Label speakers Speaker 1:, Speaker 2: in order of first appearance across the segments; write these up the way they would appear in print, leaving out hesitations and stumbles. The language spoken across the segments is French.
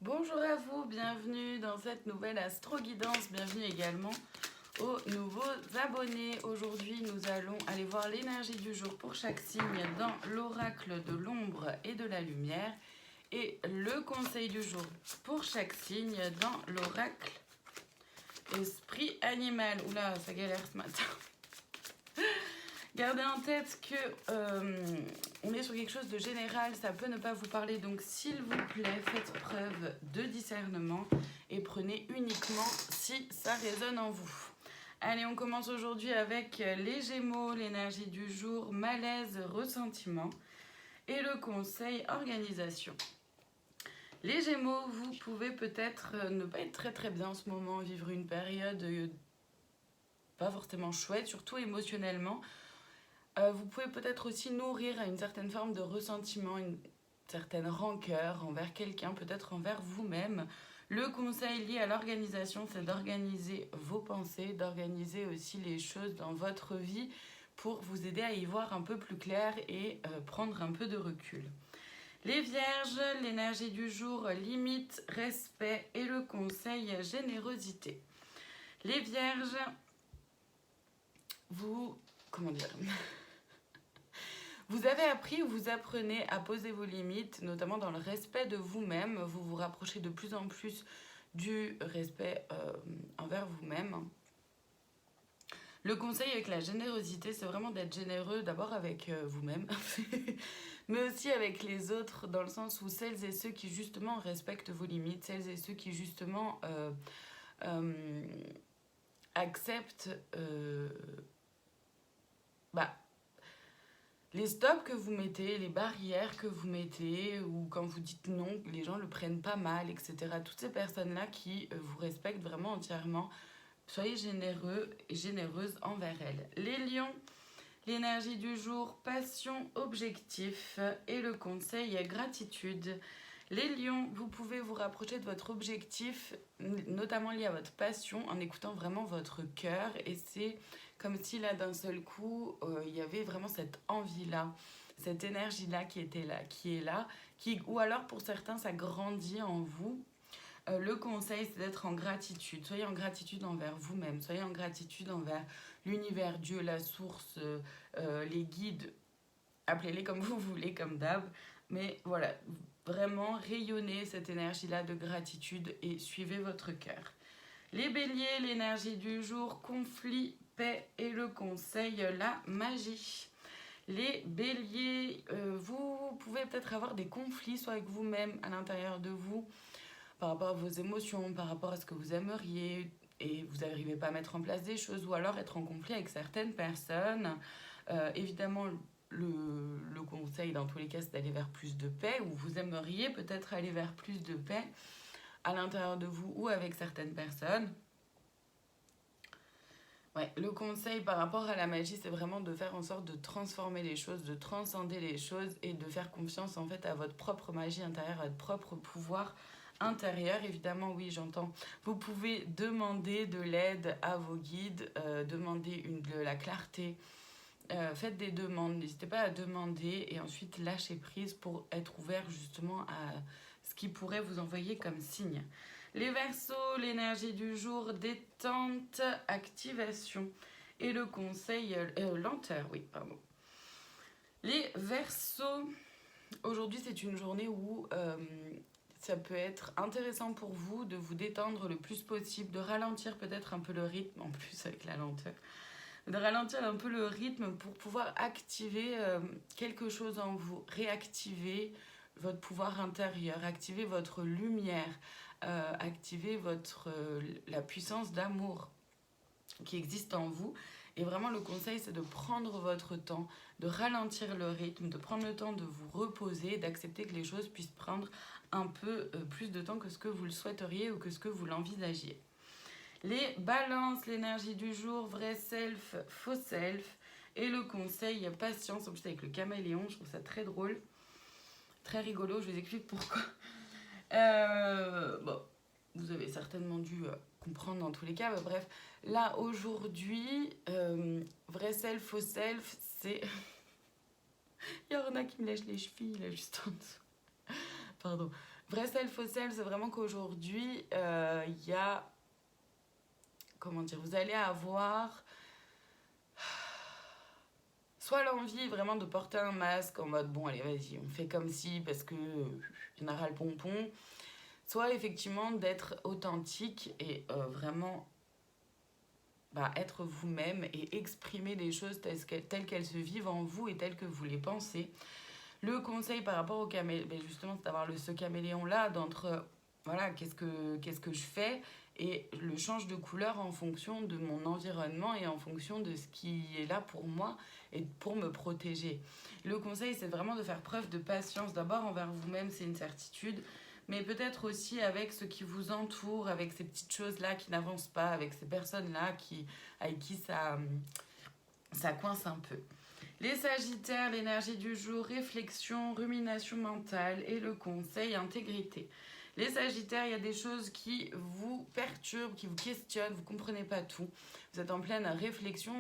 Speaker 1: Bonjour à vous, bienvenue dans cette nouvelle astro-guidance, bienvenue également aux nouveaux abonnés. Aujourd'hui, nous allons aller voir l'énergie du jour pour chaque signe dans l'oracle de l'ombre et de la lumière et le conseil du jour pour chaque signe dans l'oracle esprit animal. Oula, ça galère ce matin. Gardez en tête que on est sur quelque chose de général, ça peut ne pas vous parler, donc s'il vous plaît, faites preuve de discernement et prenez uniquement si ça résonne en vous. Allez, on commence aujourd'hui avec les Gémeaux, l'énergie du jour, malaise, ressentiment et le conseil organisation. Les Gémeaux, vous pouvez peut-être ne pas être très bien en ce moment, vivre une période pas forcément chouette, surtout émotionnellement. Vous pouvez peut-être aussi nourrir à une certaine forme de ressentiment, une certaine rancœur envers quelqu'un, peut-être envers vous-même. Le conseil lié à l'organisation, c'est d'organiser vos pensées, d'organiser aussi les choses dans votre vie pour vous aider à y voir un peu plus clair et prendre un peu de recul. Les Vierges, l'énergie du jour, limite, respect et le conseil, générosité. Les Vierges, vous avez appris ou vous apprenez à poser vos limites, notamment dans le respect de vous-même. Vous vous rapprochez de plus en plus du respect envers vous-même. Le conseil avec la générosité, c'est vraiment d'être généreux d'abord avec vous-même, mais aussi avec les autres, dans le sens où celles et ceux qui justement respectent vos limites, celles et ceux qui justement acceptent les stops que vous mettez, les barrières que vous mettez, ou quand vous dites non, les gens le prennent pas mal, etc. Toutes ces personnes-là qui vous respectent vraiment entièrement, soyez généreux et généreuses envers elles. Les lions, l'énergie du jour, passion, objectif et le conseil gratitude. Les lions, vous pouvez vous rapprocher de votre objectif, notamment lié à votre passion, en écoutant vraiment votre cœur. Et c'est comme si là, d'un seul coup, il y avait vraiment cette envie-là, cette énergie-là qui était là, qui est là, ou alors pour certains, ça grandit en vous. Le conseil, c'est d'être en gratitude. Soyez en gratitude envers vous-même, soyez en gratitude envers l'univers, Dieu, la source, les guides, appelez-les comme vous voulez, comme d'hab. Mais voilà, vraiment rayonnez cette énergie-là de gratitude et suivez votre cœur. Les béliers, l'énergie du jour, conflit, paix et le conseil, la magie. Les béliers, vous pouvez peut-être avoir des conflits, soit avec vous-même, à l'intérieur de vous, par rapport à vos émotions, par rapport à ce que vous aimeriez, et vous n'arrivez pas à mettre en place des choses, ou alors être en conflit avec certaines personnes. Évidemment, le conseil dans tous les cas, c'est d'aller vers plus de paix, ou vous aimeriez peut-être aller vers plus de paix à l'intérieur de vous ou avec certaines personnes. Ouais, le conseil par rapport à la magie, c'est vraiment de faire en sorte de transformer les choses, de transcender les choses et de faire confiance en fait à votre propre magie intérieure, à votre propre pouvoir intérieur. Évidemment, oui, j'entends. Vous pouvez demander de l'aide à vos guides, demander de la clarté. Faites des demandes, n'hésitez pas à demander et ensuite lâcher prise pour être ouvert justement à ce qui pourrait vous envoyer comme signe. Les Verseaux, l'énergie du jour, détente, activation et le conseil, lenteur, oui, pardon. Les Verseaux, aujourd'hui c'est une journée où ça peut être intéressant pour vous de vous détendre le plus possible, de ralentir peut-être un peu le rythme, en plus avec la lenteur, de ralentir un peu le rythme pour pouvoir activer quelque chose en vous, réactiver votre pouvoir intérieur, activer votre lumière, activer la puissance d'amour qui existe en vous. Et vraiment, le conseil, c'est de prendre votre temps, de ralentir le rythme, de prendre le temps de vous reposer, d'accepter que les choses puissent prendre un peu plus de temps que ce que vous le souhaiteriez ou que ce que vous l'envisagiez. Les balances, l'énergie du jour, vrai self, faux self. Et le conseil, patience, en plus avec le caméléon, je trouve ça très drôle, très rigolo, je vous explique pourquoi. Bon, vous avez certainement dû comprendre dans tous les cas, mais bref, là aujourd'hui, vrai self, faux self, c'est... Il y en a qui me lèchent les chevilles, là, juste en dessous. Pardon. Vrai sel, faux sel, c'est vraiment qu'aujourd'hui, il y a, comment dire, vous allez avoir soit l'envie vraiment de porter un masque en mode bon allez vas-y on fait comme si parce que y en aura le pompon, soit effectivement d'être authentique et vraiment être vous-même et exprimer les choses telles qu'elles se vivent en vous et telles que vous les pensez. Le conseil par rapport au caméléon, justement, c'est d'avoir ce caméléon-là d'entre, voilà, qu'est-ce que je fais et le change de couleur en fonction de mon environnement et en fonction de ce qui est là pour moi et pour me protéger. Le conseil, c'est vraiment de faire preuve de patience, d'abord envers vous-même, c'est une certitude, mais peut-être aussi avec ce qui vous entoure, avec ces petites choses-là qui n'avancent pas, avec ces personnes-là avec qui ça coince un peu. Les Sagittaires, l'énergie du jour, réflexion, rumination mentale et le conseil, intégrité. Les Sagittaires, il y a des choses qui vous perturbent, qui vous questionnent, vous ne comprenez pas tout. Vous êtes en pleine réflexion,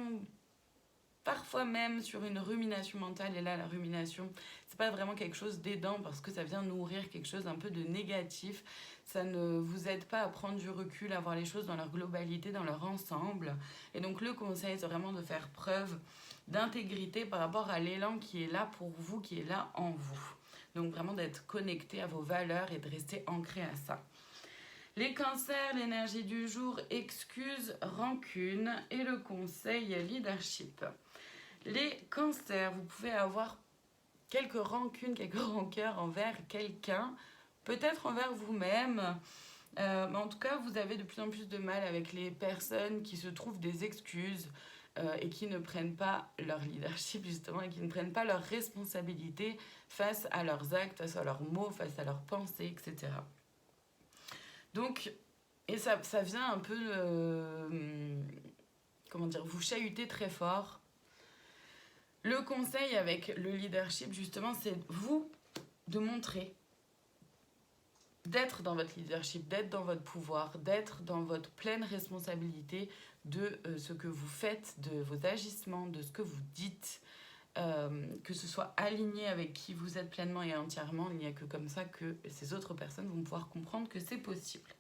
Speaker 1: parfois même sur une rumination mentale. Et là, la rumination, c'est pas vraiment quelque chose d'aidant parce que ça vient nourrir quelque chose un peu de négatif. Ça ne vous aide pas à prendre du recul, à voir les choses dans leur globalité, dans leur ensemble. Et donc le conseil, c'est vraiment de faire preuve d'intégrité par rapport à l'élan qui est là pour vous, qui est là en vous. Donc vraiment d'être connecté à vos valeurs et de rester ancré à ça. Les cancers, l'énergie du jour, excuse, rancune et le conseil, leadership. Les cancers, vous pouvez avoir quelques rancunes, quelques rancœurs envers quelqu'un, peut-être envers vous-même. Mais en tout cas, vous avez de plus en plus de mal avec les personnes qui se trouvent des excuses et qui ne prennent pas leur leadership justement et qui ne prennent pas leurs responsabilités face à leurs actes, face à leurs mots, face à leurs pensées, etc. Donc, et ça vient un peu, comment dire, vous chahuter très fort. Le conseil avec le leadership, justement, c'est vous de montrer, d'être dans votre leadership, d'être dans votre pouvoir, d'être dans votre pleine responsabilité de ce que vous faites, de vos agissements, de ce que vous dites, que ce soit aligné avec qui vous êtes pleinement et entièrement. Il n'y a que comme ça que ces autres personnes vont pouvoir comprendre que c'est possible.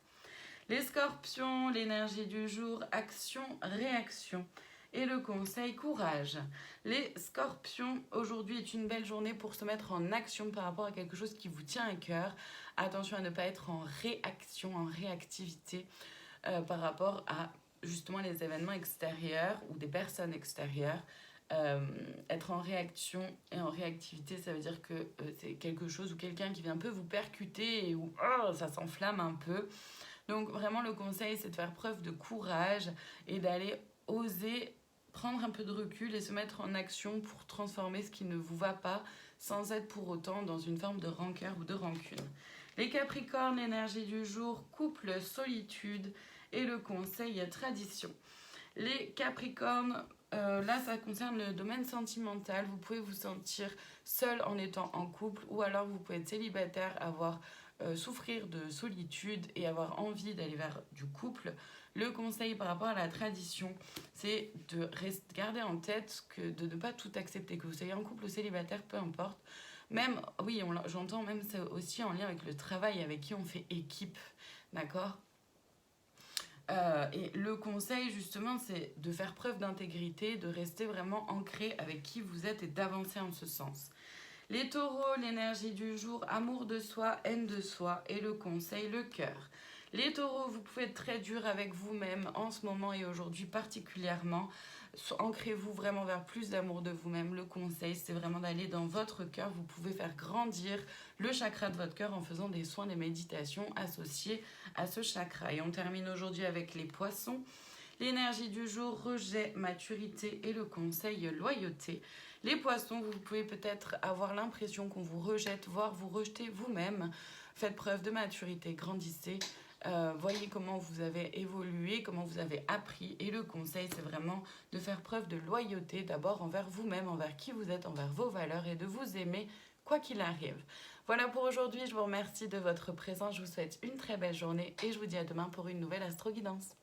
Speaker 1: Les scorpions, l'énergie du jour, action, réaction. Et le conseil, courage. Les scorpions, aujourd'hui est une belle journée pour se mettre en action par rapport à quelque chose qui vous tient à cœur. Attention à ne pas être en réaction, en réactivité par rapport à justement les événements extérieurs ou des personnes extérieures. Être en réaction et en réactivité, ça veut dire que c'est quelque chose ou quelqu'un qui vient un peu vous percuter et où ça s'enflamme un peu. Donc vraiment le conseil, c'est de faire preuve de courage et d'aller oser prendre un peu de recul et se mettre en action pour transformer ce qui ne vous va pas sans être pour autant dans une forme de rancœur ou de rancune. Les Capricornes, l'énergie du jour, couple, solitude et le conseil, tradition. Les Capricornes, là ça concerne le domaine sentimental. Vous pouvez vous sentir seul en étant en couple ou alors vous pouvez être célibataire, souffrir de solitude et avoir envie d'aller vers du couple. Le conseil par rapport à la tradition, c'est de garder en tête que de ne pas tout accepter, que vous soyez en couple ou célibataire, peu importe. Même, oui, j'entends même c'est aussi en lien avec le travail, avec qui on fait équipe, d'accord ? Et le conseil justement c'est de faire preuve d'intégrité, de rester vraiment ancré avec qui vous êtes et d'avancer en ce sens. Les taureaux, l'énergie du jour, amour de soi, haine de soi et le conseil, le cœur. Les taureaux, vous pouvez être très dur avec vous-même en ce moment et aujourd'hui particulièrement. Ancrez-vous vraiment vers plus d'amour de vous-même. Le conseil, c'est vraiment d'aller dans votre cœur. Vous pouvez faire grandir le chakra de votre cœur en faisant des soins, des méditations associées à ce chakra. Et on termine aujourd'hui avec les poissons. L'énergie du jour, rejet, maturité et le conseil, loyauté. Les poissons, vous pouvez peut-être avoir l'impression qu'on vous rejette, voire vous rejetez vous-même. Faites preuve de maturité, grandissez. Voyez comment vous avez évolué, comment vous avez appris. Et le conseil, c'est vraiment de faire preuve de loyauté, d'abord envers vous-même, envers qui vous êtes, envers vos valeurs et de vous aimer quoi qu'il arrive. Voilà pour aujourd'hui, je vous remercie de votre présence, je vous souhaite une très belle journée et je vous dis à demain pour une nouvelle Astro Guidance.